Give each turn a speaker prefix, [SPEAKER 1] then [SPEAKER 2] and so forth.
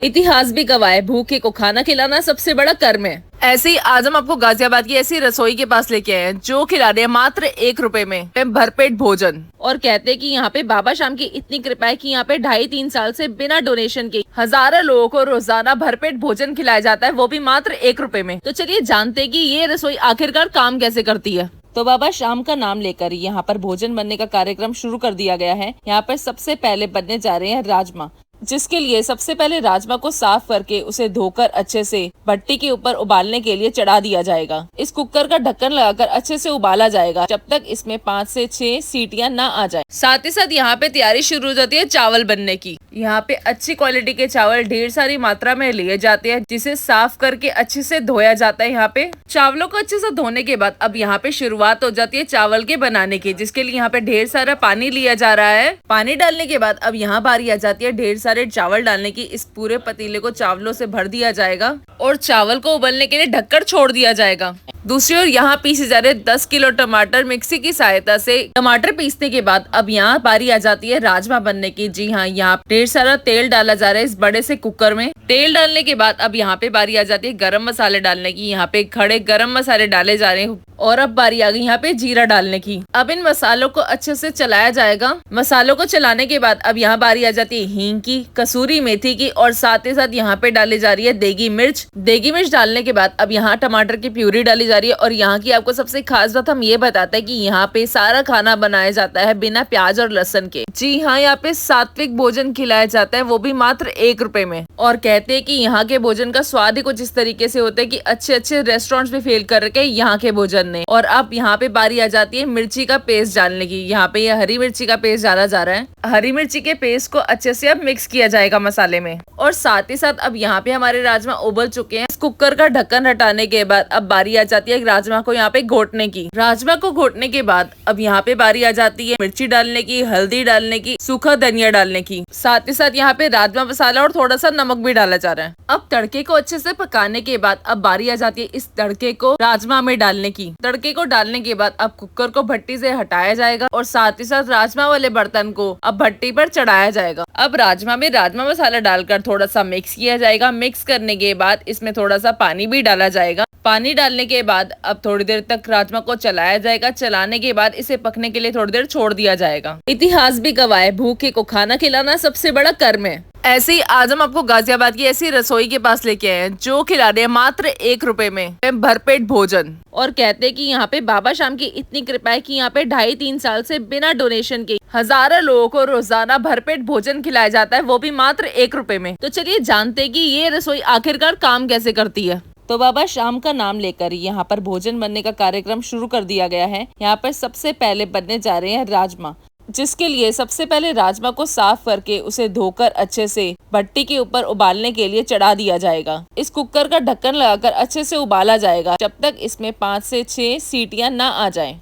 [SPEAKER 1] इतिहास भी गवाह है, भूखे को खाना खिलाना सबसे बड़ा कर्म है। ऐसे ही आज हम आपको गाजियाबाद की ऐसी रसोई के पास लेके आए हैं जो खिला रहे हैं मात्र 1 रुपए में भरपेट भोजन। और कहते हैं कि यहाँ पे बाबा शाम की इतनी कृपा है कि यहाँ पे 2.5-3 साल से बिना डोनेशन के हजारों लोगों को रोजाना भरपेट भोजन खिलाया जाता है, वो भी मात्र 1 रुपए में। तो चलिए जानते हैं कि ये रसोई आखिरकार काम कैसे करती है। तो बाबा शाम का नाम लेकर यहाँ पर भोजन बनने का कार्यक्रम शुरू कर दिया गया है। यहाँ पर सबसे पहले बनने जा रहे हैं राजमा, जिसके लिए सबसे पहले राजमा को साफ करके उसे धोकर अच्छे से भट्टी के ऊपर उबालने के लिए चढ़ा दिया जाएगा। इस कुकर का ढक्कन लगाकर अच्छे से उबाला जाएगा जब तक इसमें 5 से 6 सीटियां ना आ जाए। साथ ही साथ यहाँ पे तैयारी शुरू हो जाती है चावल बनने की। यहाँ पे अच्छी क्वालिटी के चावल ढेर सारी मात्रा में लिए जाते हैं, जिसे साफ करके अच्छे से धोया जाता है। यहाँ पे चावलों को अच्छे से धोने के बाद अब यहाँ पे शुरुआत हो जाती है चावल के बनाने की, जिसके लिए यहाँ पे ढेर सारा पानी लिया जा रहा है। पानी डालने के बाद अब यहाँ बारी आ जाती है ढेर सारे चावल डालने की। इस पूरे पतीले को चावलों से भर दिया जाएगा और चावल को उबलने के लिए ढककर छोड़ दिया जाएगा। दूसरी ओर यहाँ पीसे जा रहे 10 किलो टमाटर मिक्सी की सहायता से। टमाटर पीसने के बाद अब यहाँ बारी आ जाती है राजमा बनने की। जी हाँ, यहाँ ढेर सारा तेल डाला जा रहा है इस बड़े से कुकर में। तेल डालने के बाद अब यहाँ पे बारी आ जाती है गरम मसाले डालने की। यहाँ पे खड़े गरम मसाले डाले जा रहे हैं और अब बारी आ गई यहाँ पे जीरा डालने की। अब इन मसालों को अच्छे से चलाया जाएगा। मसालों को चलाने के बाद अब यहाँ बारी आ जाती है हींग की, कसूरी मेथी की और साथ ही साथ यहाँ पे डाली जा रही है देगी मिर्च। देगी मिर्च डालने के बाद अब यहाँ टमाटर की प्यूरी डाली जा रही है। और यहाँ की आपको सबसे खास बात हम ये बताते हैं कि यहाँ पे सारा खाना बनाया जाता है बिना प्याज और लहसुन के। जी हाँ, यहाँ पे सात्विक भोजन खिलाया जाता है, वो भी मात्र 1 रुपए में। और कहते हैं कि यहाँ के भोजन का स्वाद ही कुछ इस तरीके से होता है कि अच्छे अच्छे रेस्टोरेंट्स भी फेल कर रखे यहाँ के भोजन ने। और अब यहाँ पे बारी आ जाती है मिर्ची का पेस्ट डालने की। यहाँ पे यह हरी मिर्ची का पेस्ट डाला जा रहा है। हरी मिर्ची के पेस्ट को अच्छे से अब मिक्स किया जाएगा मसाले में। और साथ ही साथ अब यहाँ पे हमारे राजमा उबल चुके हैं। इस कुकर का ढक्कन हटाने के बाद अब बारी आ जाती है राजमा को यहाँ पे घोटने की। राजमा को घोटने के बाद अब यहाँ पे बारी आ जाती है मिर्ची डालने की, हल्दी डालने की, सूखा धनिया डालने की। साथ ही साथ यहाँ पे राजमा मसाला और थोड़ा सा नमक भी डाला जा रहा है। अब तड़के को अच्छे से पकाने के बाद अब बारी आ जाती है इस तड़के को राजमा में डालने की। तड़के को डालने के बाद अब कुकर को भट्टी से हटाया जाएगा और साथ ही साथ राजमा वाले बर्तन को अब भट्टी पर चढ़ाया जाएगा। अब राजमा में राजमा मसाला डालकर थोड़ा सा मिक्स किया जाएगा। मिक्स करने के बाद इसमें थोड़ा सा पानी भी डाला जाएगा। पानी डालने के बाद अब थोड़ी देर तक राजमा को चलाया जाएगा। चलाने के बाद इसे पकने के लिए थोड़ी देर छोड़ दिया जाएगा। इतिहास भी गवाह है, भूखे को खाना खिलाना सबसे बड़ा कर्म है। ऐसे ही आज हम आपको गाजियाबाद की ऐसी रसोई के पास लेके आए हैं जो खिला रहे हैं मात्र 1 रुपए में भरपेट भोजन। और कहते हैं कि यहाँ पे बाबा शाम की इतनी कृपा है कि यहाँ पे 2.5-3 साल से बिना डोनेशन के हजारों लोगों को रोजाना भरपेट भोजन खिलाया जाता है, वो भी मात्र 1 रुपए में। तो चलिए जानते हैं कि ये रसोई आखिरकार काम कैसे करती है। तो बाबा शाम का नाम लेकर यहाँ पर भोजन बनने का कार्यक्रम शुरू कर दिया गया है। यहाँ पर सबसे पहले बनने जा रहे हैं राजमा, जिसके लिए सबसे पहले राजमा को साफ करके उसे धोकर अच्छे से भट्टी के ऊपर उबालने के लिए चढ़ा दिया जाएगा। इस कुकर का ढक्कन लगाकर अच्छे से उबाला जाएगा जब तक इसमें 5 से 6 सीटियां ना आ जाएं।